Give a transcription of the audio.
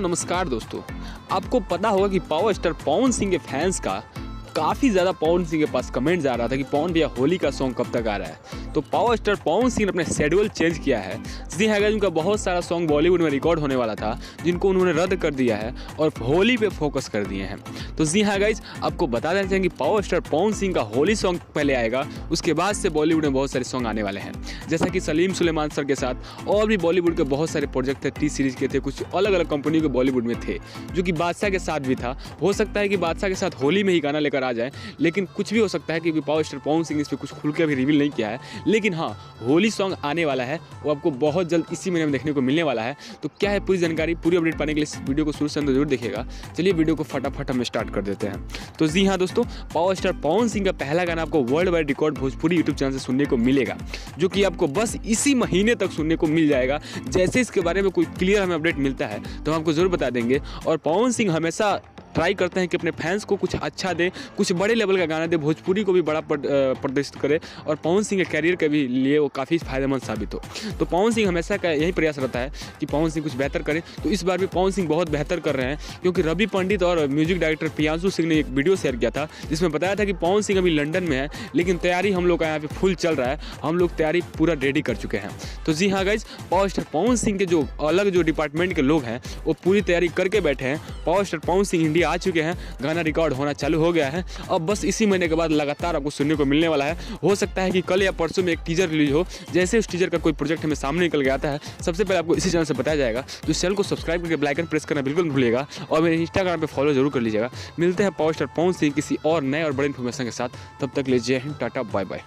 नमस्कार दोस्तों। आपको पता होगा कि पावर स्टार पवन सिंह के फैंस का काफ़ी ज़्यादा पवन सिंह के पास कमेंट्स आ रहा था कि पवन भैया होली का सॉन्ग कब तक आ रहा है। तो पावर स्टार पवन सिंह ने अपने शेड्यूल चेंज किया है। जी हाँ गाइस, उनका बहुत सारा सॉन्ग बॉलीवुड में रिकॉर्ड होने वाला था जिनको उन्होंने रद्द कर दिया है और होली पे फोकस कर दिए हैं। तो जी हाँ गाइस, आपको बता देना चाहिए कि पावर स्टार पवन सिंह का होली सॉन्ग पहले आएगा, उसके बाद से बॉलीवुड में बहुत सारे सॉन्ग आने वाले हैं, जैसा कि सलीम सुलेमान सर के साथ और भी बॉलीवुड के बहुत सारे प्रोजेक्ट थे, टी सीरीज के थे, कुछ अलग अलग कंपनियों के बॉलीवुड में थे, जो कि बादशाह के साथ भी था। हो सकता है कि बादशाह के साथ होली में ही गाना लेकर आ जाए, लेकिन कुछ भी हो सकता है कि पावर स्टार पवन सिंह इस पर कुछ खुल के अभी रिवील नहीं किया है। लेकिन हाँ, होली सॉन्ग आने वाला है, वो आपको बहुत जल्द इसी महीने में देखने को मिलने वाला है। तो क्या है पूरी जानकारी, पूरी अपडेट पाने के लिए इस वीडियो को शुरू से अंत जरूर देखिएगा। चलिए वीडियो को फटाफट हम स्टार्ट कर देते हैं। तो जी हाँ दोस्तों, पावर स्टार पवन सिंह का पहला गाना आपको world wide record Bhojpuri YouTube channel से सुनने को मिलेगा, जो कि आपको बस इसी महीने तक सुनने को मिल जाएगा। जैसे इसके बारे में कोई क्लियर हमें अपडेट मिलता है तो हम आपको जरूर बता देंगे। और पवन सिंह हमेशा ट्राई करते हैं कि अपने फैंस को कुछ अच्छा दे, कुछ बड़े लेवल का गाना दे, भोजपुरी को भी बड़ा प्रदर्शित करे और पवन सिंह के कैरियर के भी लिए वो काफ़ी फायदेमंद साबित हो। तो पवन सिंह हमेशा का यही प्रयास रहता है कि पवन सिंह कुछ बेहतर करे। तो इस बार भी पवन सिंह बहुत बेहतर कर रहे हैं, क्योंकि रवि पंडित और म्यूजिक डायरेक्टर प्रियांशु सिंह ने एक वीडियो शेयर किया था जिसमें बताया था कि पवन सिंह अभी लंदन में है, लेकिन तैयारी हम लोग का यहाँ पे फुल चल रहा है, हम लोग तैयारी पूरा रेडी कर चुके हैं। तो जी हाँ guys, power star Pawan Singh के जो अलग जो डिपार्टमेंट के लोग हैं वो पूरी तैयारी करके बैठे हैं। Power star Pawan Singh India आ चुके हैं, गाना रिकॉर्ड होना चालू हो गया है। अब बस इसी महीने के बाद लगातार आपको सुनने को मिलने वाला है। हो सकता है कि कल या परसों में एक टीजर रिलीज हो। जैसे उस टीजर का कोई प्रोजेक्ट हमें सामने निकल के आता है, सबसे पहले आपको इसी चैनल से बताया जाएगा। तो इस चैनल को सब्सक्राइब करके बेल आइकन प्रेस करना बिल्कुल नहीं भूलिएगा और मेरे इंस्टाग्राम पे फॉलो जरूर कर लीजिएगा। मिलते हैं पावर स्टार पवन सिंह किसी और नए और बड़े इन्फॉर्मेशन के साथ। तब तक ले जय हिंद, टाटा, बाय बाय।